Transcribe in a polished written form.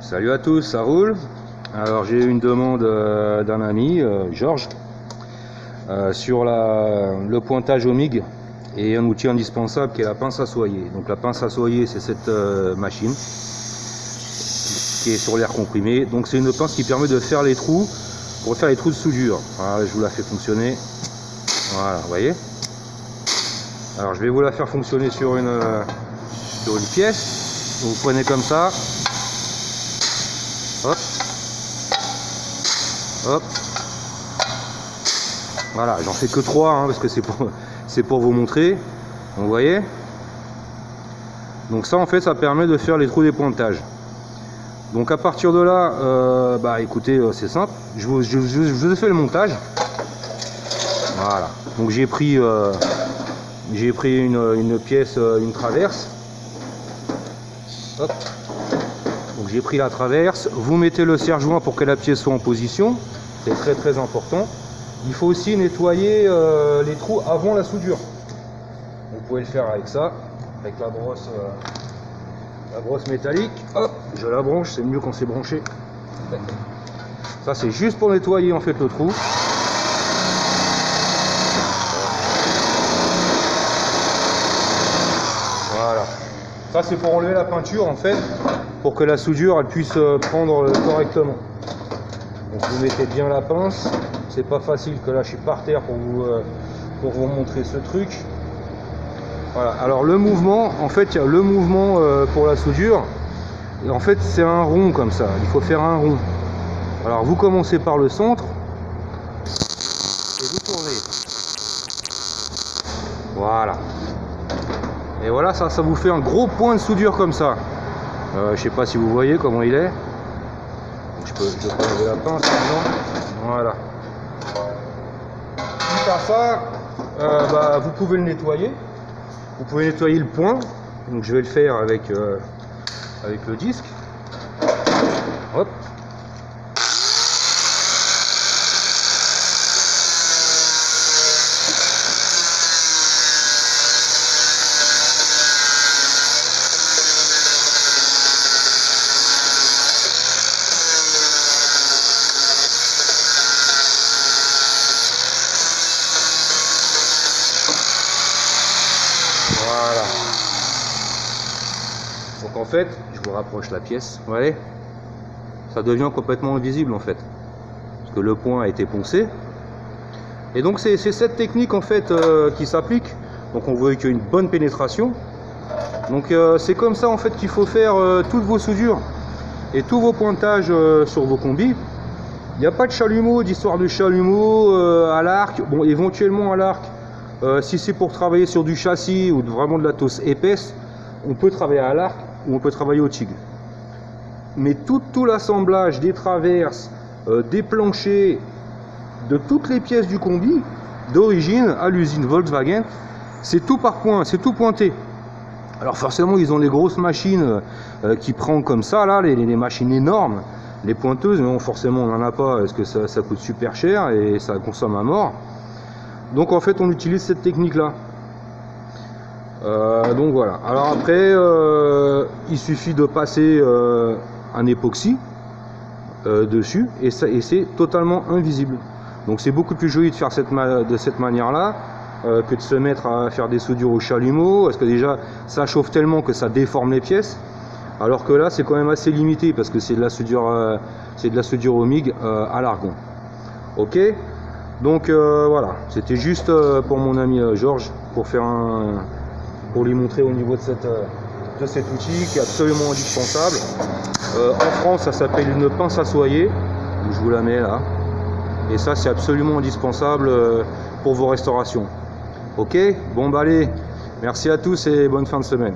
Salut à tous, ça roule. Alors j'ai eu une demande d'un ami, Georges, sur le pointage au MIG et un outil indispensable qui est la pince à soyer. Donc la pince à soyer, c'est cette machine qui est sur l'air comprimé. Donc c'est une pince qui permet de faire les trous, pour faire les trous de soudure. Voilà, je vous la fais fonctionner. Voilà, vous voyez. Alors je vais vous la faire fonctionner sur une pièce. Vous prenez comme ça. Hop, hop, voilà, j'en fais que 3 hein, parce que c'est pour vous montrer. Donc, vous voyez, donc ça en fait ça permet de faire les trous des pointages. Donc à partir de là, bah écoutez, c'est simple, je vous ai fait le montage. Voilà, donc j'ai pris une pièce, une traverse. Hop. Donc j'ai pris la traverse, vous mettez le serre-joint pour que la pièce soit en position, c'est très important. Il faut aussi nettoyer les trous avant la soudure. Vous pouvez le faire avec ça, avec la brosse métallique. Hop, je la branche, c'est mieux quand c'est branché. Ça c'est juste pour nettoyer en fait le trou. Voilà. Ça c'est pour enlever la peinture en fait, pour que la soudure elle puisse prendre correctement. Donc vous mettez bien la pince, c'est pas facile que là je suis par terre pour vous montrer ce truc. Voilà, alors le mouvement, en fait il y a le mouvement pour la soudure, et en fait c'est un rond comme ça, il faut faire un rond. Alors vous commencez par le centre, et vous tournez. Voilà. Et voilà, ça vous fait un gros point de soudure comme ça. Je sais pas si vous voyez comment il est. Je peux enlever la pince maintenant. Voilà. Suite à ça, bah, vous pouvez le nettoyer. Vous pouvez nettoyer le point. Donc je vais le faire avec le disque. Hop. Voilà. Donc en fait, je vous rapproche la pièce, vous voyez, ça devient complètement invisible en fait, parce que le point a été poncé. Et donc c'est cette technique en fait qui s'applique. Donc on voit qu'il y a une bonne pénétration. Donc c'est comme ça en fait qu'il faut faire toutes vos soudures et tous vos pointages sur vos combis. Il n'y a pas de chalumeau, d'histoire de chalumeau à l'arc. Bon, éventuellement à l'arc. Si c'est pour travailler sur du châssis ou vraiment de la tosse épaisse, on peut travailler à l'arc ou on peut travailler au TIG. Mais tout l'assemblage des traverses, des planchers, de toutes les pièces du combi, d'origine à l'usine Volkswagen, c'est tout par point, c'est tout pointé. Alors forcément ils ont les grosses machines qui prennent comme ça, là, les machines énormes, les pointeuses, mais bon, forcément on n'en a pas parce que ça coûte super cher et ça consomme à mort. Donc en fait on utilise cette technique là. Donc voilà. Alors après il suffit de passer un époxy dessus et c'est totalement invisible. Donc c'est beaucoup plus joli de faire de cette manière là que de se mettre à faire des soudures au chalumeau, parce que déjà ça chauffe tellement que ça déforme les pièces, alors que là c'est quand même assez limité parce que c'est de la soudure au MIG à l'argon. Ok. Donc voilà, c'était juste pour mon ami Georges, pour lui montrer au niveau de cet outil qui est absolument indispensable. En France, ça s'appelle une pince à soyer, je vous la mets là, et ça c'est absolument indispensable pour vos restaurations. Ok, bon bah allez, merci à tous et bonne fin de semaine.